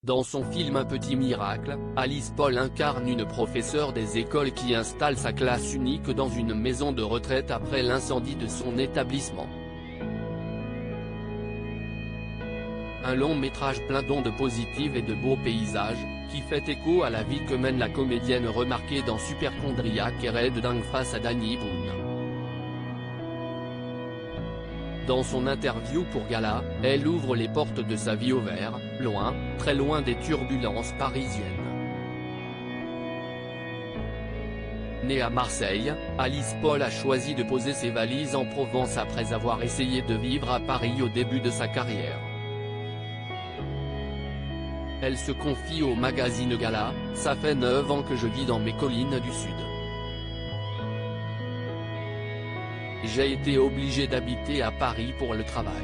Dans son film Un petit miracle, Alice Paul incarne une professeure des écoles qui installe sa classe unique dans une maison de retraite après l'incendie de son établissement. Un long métrage plein d'ondes positives et de beaux paysages, qui fait écho à la vie que mène la comédienne remarquée dans Superchondriac et Red Dingue face à Danny Boone. Dans son interview pour Gala, elle ouvre les portes de sa vie au vert, loin, très loin des turbulences parisiennes. Née à Marseille, Alice Paul a choisi de poser ses valises en Provence après avoir essayé de vivre à Paris au début de sa carrière. Elle se confie au magazine Gala, « Ça fait 9 ans que je vis dans mes collines du Sud. J'ai été obligée d'habiter à Paris pour le travail.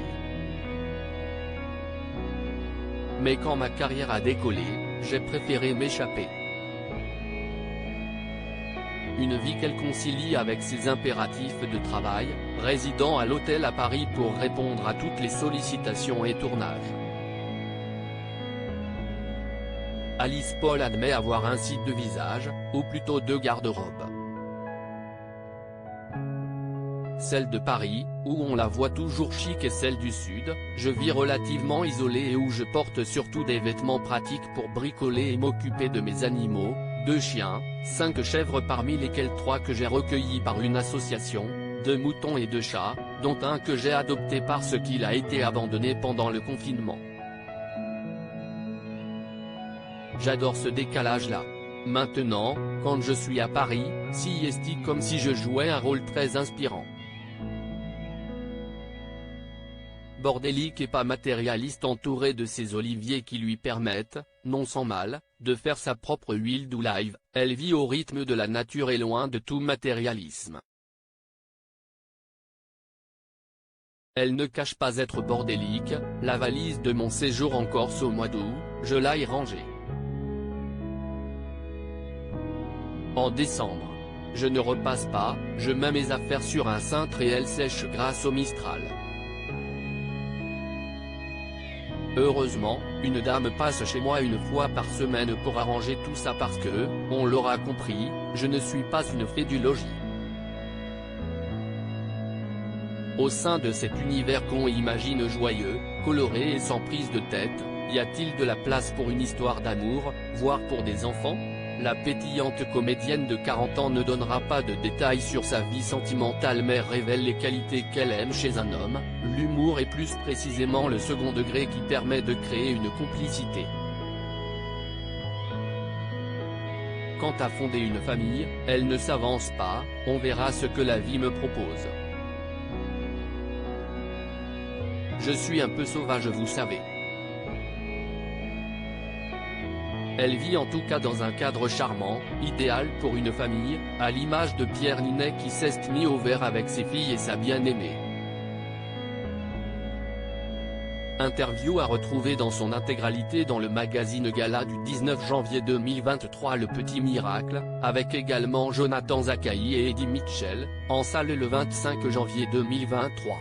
Mais quand ma carrière a décollé, j'ai préféré m'échapper. » Une vie qu'elle concilie avec ses impératifs de travail, résidant à l'hôtel à Paris pour répondre à toutes les sollicitations et tournages. Alice Paul admet avoir un site de visage, ou plutôt deux garde-robes. Celle de Paris, où on la voit toujours chic, et celle du Sud, je vis relativement isolée et où je porte surtout des vêtements pratiques pour bricoler et m'occuper de mes animaux, 2 chiens, 5 chèvres parmi lesquels 3 que j'ai recueillis par une association, 2 moutons et 2 chats, dont un que j'ai adopté parce qu'il a été abandonné pendant le confinement. J'adore ce décalage-là. Maintenant, quand je suis à Paris, c'est comme si je jouais un rôle très inspirant. Bordélique et pas matérialiste, entourée de ses oliviers qui lui permettent, non sans mal, de faire sa propre huile d'olive, elle vit au rythme de la nature et loin de tout matérialisme. Elle ne cache pas être bordélique, la valise de mon séjour en Corse au mois d'août, je l'ai rangée. En décembre. Je ne repasse pas, je mets mes affaires sur un cintre et elles sèchent grâce au Mistral. Heureusement, une dame passe chez moi une fois par semaine pour arranger tout ça parce que, on l'aura compris, je ne suis pas une fée du logis. Au sein de cet univers qu'on imagine joyeux, coloré et sans prise de tête, y a-t-il de la place pour une histoire d'amour, voire pour des enfants ? La pétillante comédienne de 40 ans ne donnera pas de détails sur sa vie sentimentale mais révèle les qualités qu'elle aime chez un homme, l'humour et plus précisément le second degré qui permet de créer une complicité. Quant à fonder une famille, elle ne s'avance pas, on verra ce que la vie me propose. Je suis un peu sauvage, vous savez. Elle vit en tout cas dans un cadre charmant, idéal pour une famille, à l'image de Pierre Ninet qui s'est mis au vert avec ses filles et sa bien-aimée. Interview à retrouver dans son intégralité dans le magazine Gala du 19 janvier 2023. Le petit miracle, avec également Jonathan Zakaï et Eddie Mitchell, en salle le 25 janvier 2023.